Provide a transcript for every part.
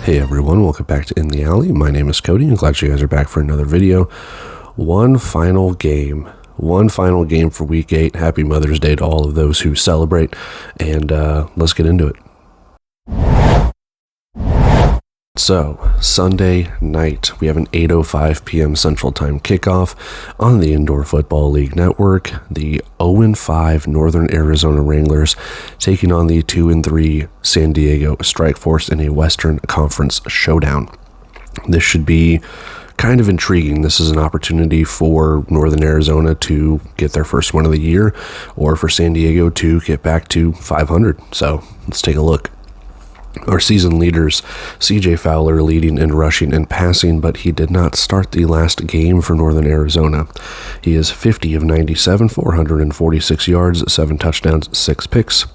Hey everyone, welcome back to In the Alley. My name is Cody. I'm glad you guys are back for another video. One final game for week 8. Happy Mother's Day to all of those who celebrate, and let's get into it. So, Sunday night, we have an 8:05 p.m. Central Time kickoff on the Indoor Football League Network. The 0-5 Northern Arizona Wranglers taking on the 2-3 San Diego Strike Force in a Western Conference showdown. This should be kind of intriguing. This is an opportunity for Northern Arizona to get their first win of the year, or for San Diego to get back to 500. So, let's take a look. Our season leaders, CJ Fowler leading in rushing and passing, but he did not start the last game for Northern Arizona. He is 50 of 97, 446 yards, 7 touchdowns, 6 picks.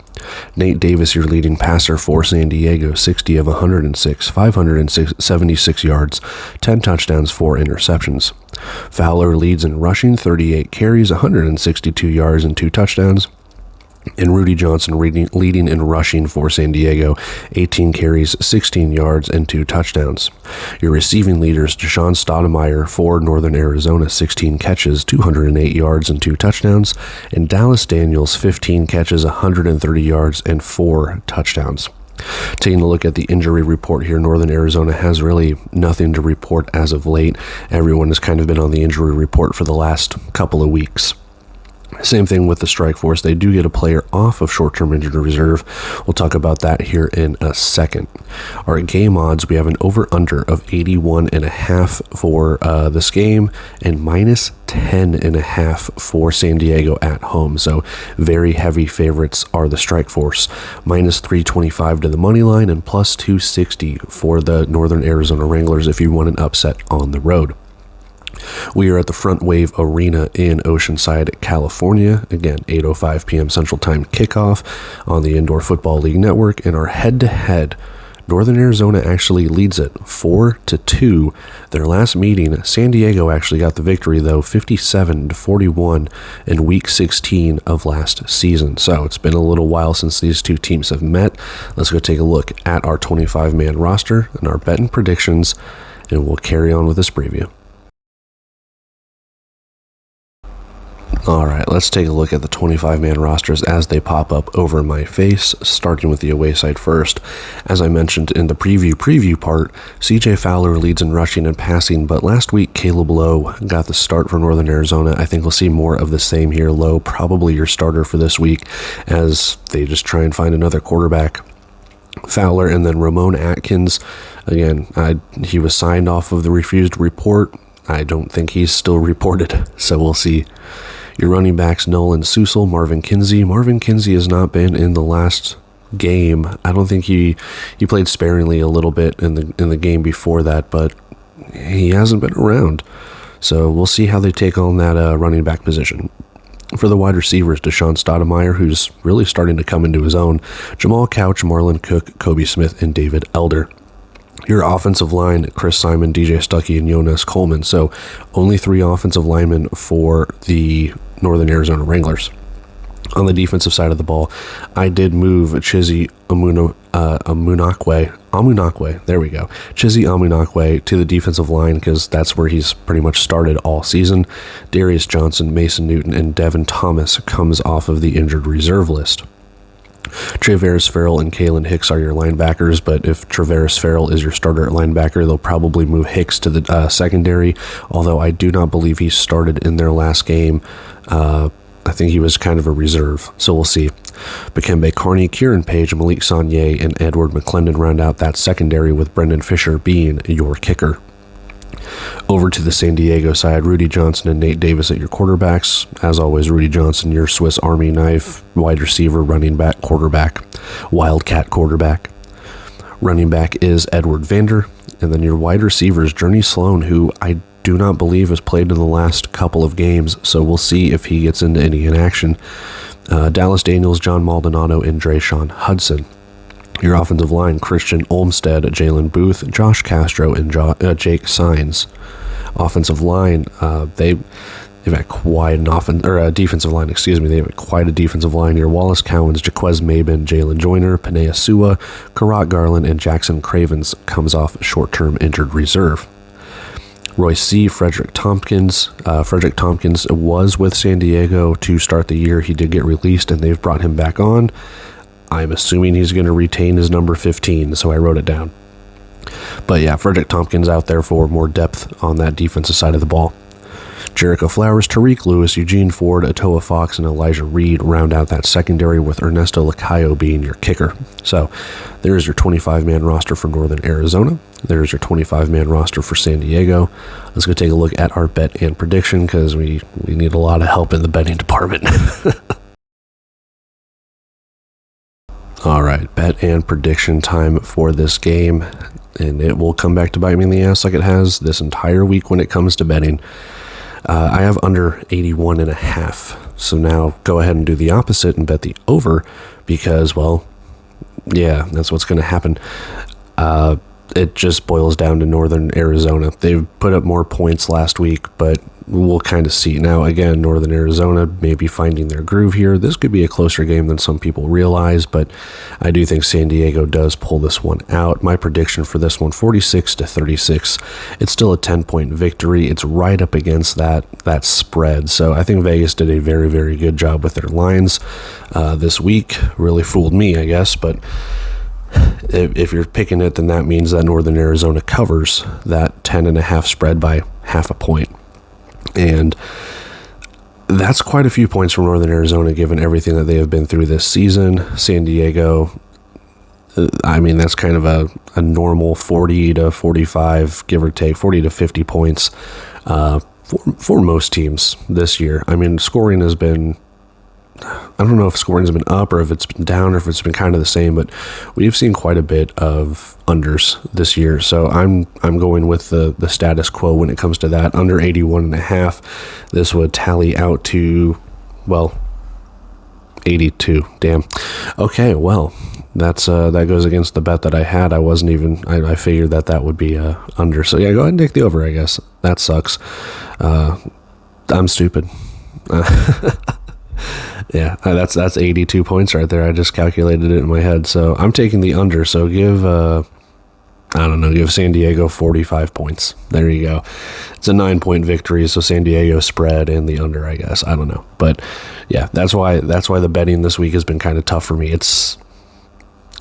Nate Davis, your leading passer for San Diego, 60 of 106, 576 yards, 10 touchdowns, 4 interceptions. Fowler leads in rushing, 38 carries, 162 yards, and 2 touchdowns. And Rudy Johnson leading in rushing for San Diego, 18 carries, 16 yards, and 2 touchdowns. Your receiving leaders, Deshaun Stoudemire for Northern Arizona, 16 catches, 208 yards, and 2 touchdowns. And Dallas Daniels, 15 catches, 130 yards, and 4 touchdowns. Taking a look at the injury report here, Northern Arizona has really nothing to report as of late. Everyone has kind of been on the injury report for the last couple of weeks. Same thing with the Strike Force. They do get a player off of short-term injured reserve. We'll talk about that here in a second. Our game odds, we have an over-under of 81.5 for this game, and minus 10.5 for San Diego at home. So very heavy favorites are the Strike Force. Minus 325 to the money line, and plus 260 for the Northern Arizona Wranglers if you want an upset on the road. We are at the Front Wave Arena in Oceanside, California. Again, 8:05 p.m. Central Time kickoff on the Indoor Football League Network. In our head-to-head, Northern Arizona actually leads it 4-2. Their last meeting, San Diego actually got the victory, though, 57-41 in Week 16 of last season. So it's been a little while since these two teams have met. Let's go take a look at our 25-man roster and our betting predictions, and we'll carry on with this preview. Alright, let's take a look at the 25-man rosters as they pop up over my face, starting with the away side first. As I mentioned in the preview part, CJ Fowler leads in rushing and passing, but last week Caleb Lowe got the start for Northern Arizona. I think we'll see more of the same here. Lowe probably your starter for this week as they just try and find another quarterback. Fowler, and then Ramon Atkins. Again, he was signed off of the refused report. I don't think he's still reported, so we'll see. Your running backs, Nolan Susel, Marvin Kinsey. Marvin Kinsey has not been in the last game. I don't think he played sparingly a little bit in the game before that, but he hasn't been around. So we'll see how they take on that running back position. For the wide receivers, Deshaun Stoudemire, who's really starting to come into his own. Jamal Couch, Marlon Cook, Kobe Smith, and David Elder. Your offensive line, Chris Simon, DJ Stuckey, and Jonas Coleman. So only 3 offensive linemen for the Northern Arizona Wranglers. On the defensive side of the ball, I did move Chizzy Amunakwe, there we go. Chizzy Amunakwe to the defensive line because that's where he's pretty much started all season. Darius Johnson, Mason Newton, and Devin Thomas comes off of the injured reserve list. Travaris Farrell and Kalen Hicks are your linebackers, but if Travaris Farrell is your starter at linebacker, they'll probably move Hicks to the secondary, although I do not believe he started in their last game. I think he was kind of a reserve, so we'll see. Bakembe Carney, Kieran Page, Malik Saunier, and Edward McClendon round out that secondary, with Brendan Fisher being your kicker. Over to the San Diego side, Rudy Johnson and Nate Davis at your quarterbacks. As always, Rudy Johnson, your Swiss Army knife, wide receiver, running back, quarterback, wildcat quarterback. Running back is Edward Vander. And then your wide receivers, Journey Sloan, who I do not believe has played in the last couple of games, so we'll see if he gets into any inaction. Dallas Daniels, John Maldonado, and Drayshawn Hudson. Your offensive line, Christian Olmstead, Jalen Booth, Josh Castro, and Jake Sines. Offensive line, They've had quite an defensive line, excuse me. They have quite a defensive line here. Wallace Cowens, Jaquez Maben, Jalen Joyner, Panea Sua, Karat Garland, and Jackson Cravens comes off short-term injured reserve. Royce C., Frederick Tompkins. Frederick Tompkins was with San Diego to start the year. He did get released, and they've brought him back on. I'm assuming he's going to retain his number 15, so I wrote it down. But yeah, Frederick Tompkins out there for more depth on that defensive side of the ball. Jericho Flowers, Tariq Lewis, Eugene Ford, Atoa Fox, and Elijah Reed round out that secondary, with Ernesto Lacayo being your kicker. So there's your 25-man roster for Northern Arizona. There's your 25-man roster for San Diego. Let's go take a look at our bet and prediction, because we need a lot of help in the betting department. All right, bet and prediction time for this game, and it will come back to bite me in the ass like it has this entire week when it comes to betting. I have under 81.5, so now go ahead and do the opposite and bet the over, because, well, yeah, that's what's going to happen. It just boils down to Northern Arizona. They've put up more points last week, but we'll kind of see. Now, again, Northern Arizona may be finding their groove here. This could be a closer game than some people realize, but I do think San Diego does pull this one out. My prediction for this one, 46-36. It's still a 10-point victory. It's right up against that spread. So I think Vegas did a very, very good job with their lines this week. Really fooled me, I guess, but if you're picking it, then that means that Northern Arizona covers that 10.5 spread by half a point. And that's quite a few points from Northern Arizona, given everything that they have been through this season. San Diego, I mean, that's kind of a normal 40 to 45, give or take, 40 to 50 points for most teams this year. I mean, scoring has been, I don't know if scoring has been up or if it's been down or if it's been kind of the same, but we've seen quite a bit of unders this year. So I'm going with the status quo when it comes to that. Under 81.5. This would tally out to, well, 82. Damn. Okay, well, that goes against the bet that I had. I figured that would be under. So yeah, go ahead and take the over, I guess. That sucks. I'm stupid. Yeah, that's 82 points right there. I just calculated it in my head. So I'm taking the under. So give San Diego 45 points. There you go. It's a 9-point victory, so San Diego spread and the under, I guess. I don't know. But yeah, that's why the betting this week has been kind of tough for me. It's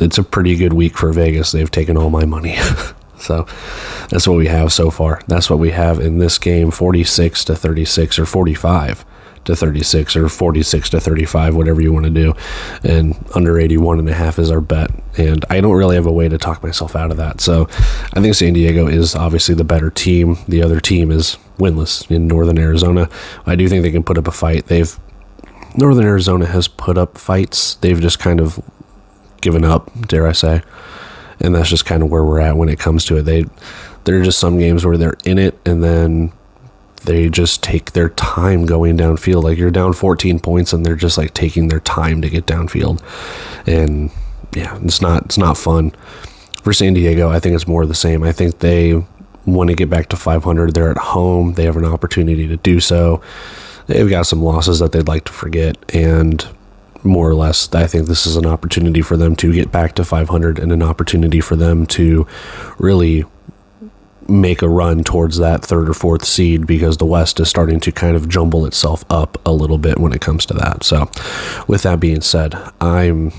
a pretty good week for Vegas. They've taken all my money. So that's what we have so far. That's what we have in this game, 46-36 or 45-36 or 46-35, whatever you want to do. And under 81.5 is our bet. And I don't really have a way to talk myself out of that. So I think San Diego is obviously the better team. The other team is winless in Northern Arizona. I do think they can put up a fight. Northern Arizona has put up fights. They've just kind of given up, dare I say. And that's just kind of where we're at when it comes to it. There are just some games where they're in it and then they just take their time going downfield. Like, you're down 14 points and they're just like taking their time to get downfield. And yeah, it's not fun. For San Diego, I think it's more of the same. I think they want to get back to 500. They're at home. They have an opportunity to do so. They've got some losses that they'd like to forget, and more or less, I think this is an opportunity for them to get back to 500 and an opportunity for them to really make a run towards that third or fourth seed, because the West is starting to kind of jumble itself up a little bit when it comes to that. So with that being said, I'm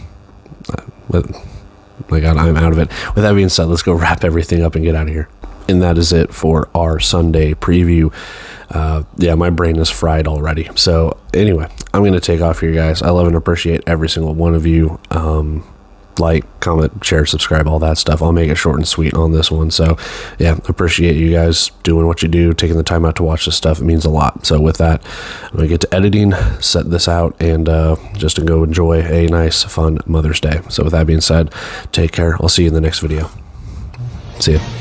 out of it. With that being said, let's go wrap everything up and get out of here. And that is it for our Sunday preview. My brain is fried already. So anyway, I'm going to take off here, guys. I love and appreciate every single one of you. Like, comment, share, subscribe, all that stuff. I'll make it short and sweet on this one. So yeah, appreciate you guys doing what you do, taking the time out to watch this stuff. It means a lot. So with that, I'm going to get to editing, set this out, and just to go enjoy a nice, fun Mother's Day. So with that being said, take care. I'll see you in the next video. See ya.